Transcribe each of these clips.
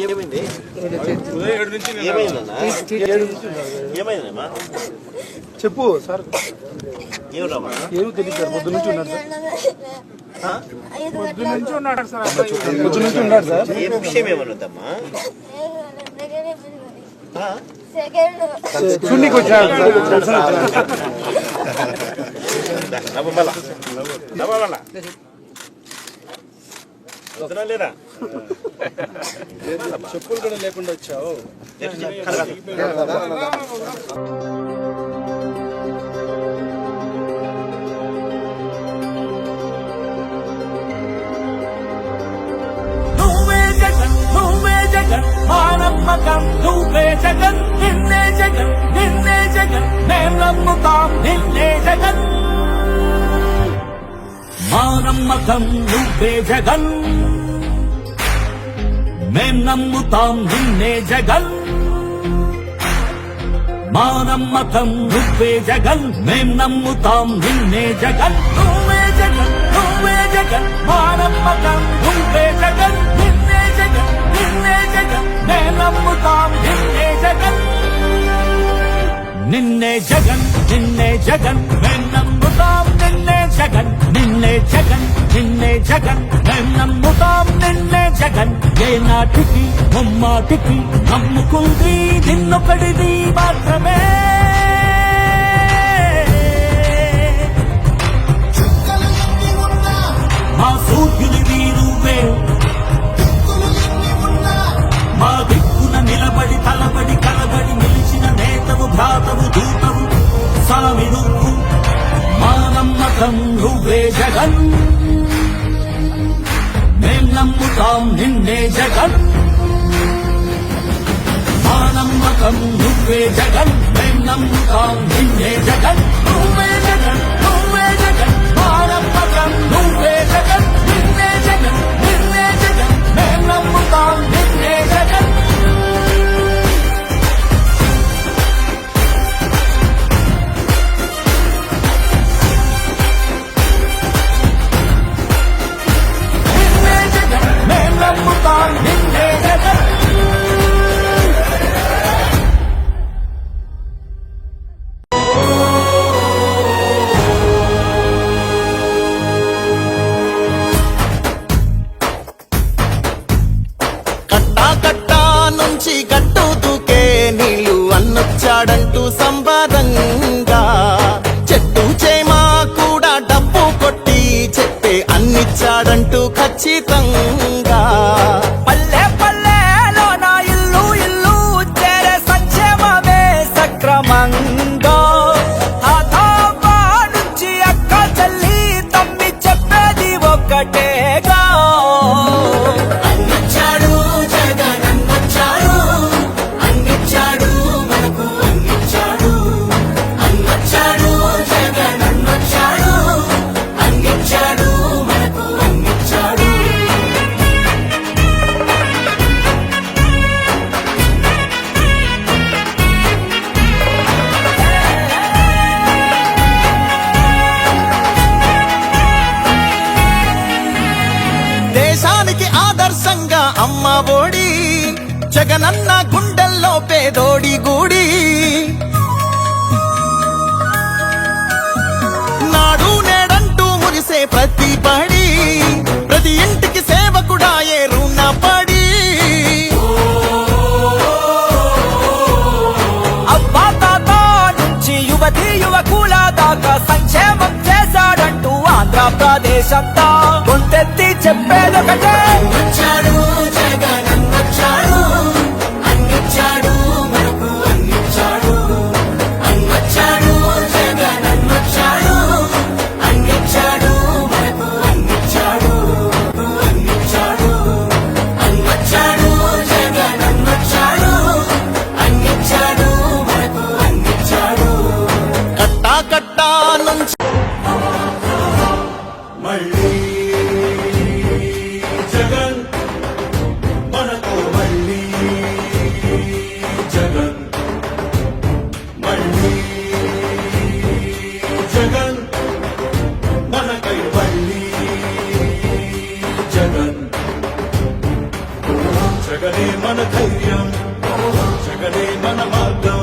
ఏమైంది ఏమైందమ్మా చెప్పు సార్. ఏమి తెలియదు సార్. పొద్దు నుంచి ఉన్నాడు సార్. పొద్దు నుంచి ఉన్నాడు సార్. ఏ విషయం ఏమన్నదమ్మా? చూడనికి వచ్చాడు లేదా? చెప్పులు కూడా లేకుండా వచ్చావు. నమ్మకం నువ్వే జగన్, నిన్నే జగన్, నిన్నే జగన్, మేం నమ్ముతాం నిన్నే జగన్. మా నమ్మకం నువ్వే జగన్, మేం నమ్ముతాం నిన్నే జగన్. మా నమ్మకం నువ్వే జగన్, మేం నమ్ముతాం నిన్నే జగన్. నువ్వే జగన్, నువ్వే జగన్, మా నమ్మకం నువ్వే జగన్, నిన్నే జగన్, నిన్నే జగన్, మేం నమ్ముతాం నిన్నే జగన్. నిన్నే జగన్, నిన్నే జగన్, మేం నమ్ముతాం నిన్నే జగన్, నిన్నే జగన్, నిన్నే జగన్, మేం నమ్ముతాం నిన్నే జగన్. ఏ నాటికి ముమ్మాటికి నమ్ముకుంది నిన్నొకడిది మాత్రమే. మా సూర్యునివి నువ్వే, మా దిక్కున నిలబడి తలబడి కలబడి నిలిచిన నేతవు భ్రాతవు దూతవు సామి నువ్వు. మా నమ్మకం నువ్వే జగన్, మేం నమ్ముతాం నిన్నే జగన్. మా నమ్మకం నువ్వే జగన్, మేం నమ్ముతాం నిన్నే జగన్. నువ్వే జగన్, నువ్వే జగన్, మా నమ్మకం నువ్వే జగన్, నిన్నే జగన్, నిన్నే జగన్, మేం నమ్ముతాం నిన్నే జగన్. నిన్నే జగన్, మేం నమ్ముతాం నిన్నే జగన్. గట్టు దూకే నీళ్ళు అన్నొచ్చాడంటూ సంబరంగా, చెట్టు చేమా కూడా డబ్బు కొట్టి చెప్పే అన్నిచ్చాడంటూ ఖచ్చితంగా. పల్లె పల్లెలో నా ఇల్లు ఇల్లు చేరే సంక్షేమమే సక్రమంగా. ఆధాబా నుంచి అక్క చెల్లి తమ్మి చెప్పేది ఒక్కటేగా. ఆదర్శంగా అమ్మ ఒడి, జగనన్న గుండెల్లో పేదోడి గుడి. నాడు నేడంటూ మురిసే ప్రతి పడి, ప్రతి ఇంటికి సేవకుడా ఏ రుణపడి. అబ్బా తాత నుంచి యువతి యువకుల దాకా సంక్షేమం చేశాడంటూ ఆంధ్రప్రదేశ్ అంతా గొంతెత్తి చెప్పేదొకటే. కట్టా నుంచి మళ్ళీ జగన్ జగనే మన ధైర్యం, జగనే మన మార్గం,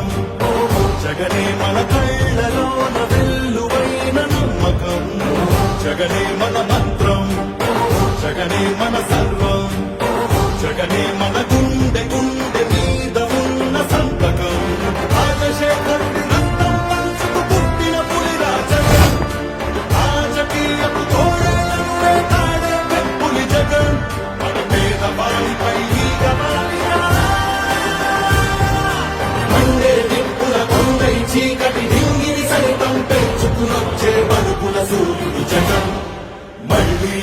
జగనే మన కళ్ళలోన వెల్లువైన నమ్మకం, జగనే మన మంత్రం, జగనే మన సర్వం, జగనే మన గుండె గుండె మీద ఉన్న సంతకం. రాజశేఖరుడి రక్తం మనసుకు పుట్టిన పులిరా జగన్, రాజకీయపు తోడేళ్లను వేటాడే పెప్పులి జగన్, మన పేదవాడిపై ఈగ వాలినా. మండే నిప్పుల కొండై చీకటి దింగిని సైతం పెంచుకునొచ్చే బడుగుల సూర్యుడు జగన్. మళ్ళీ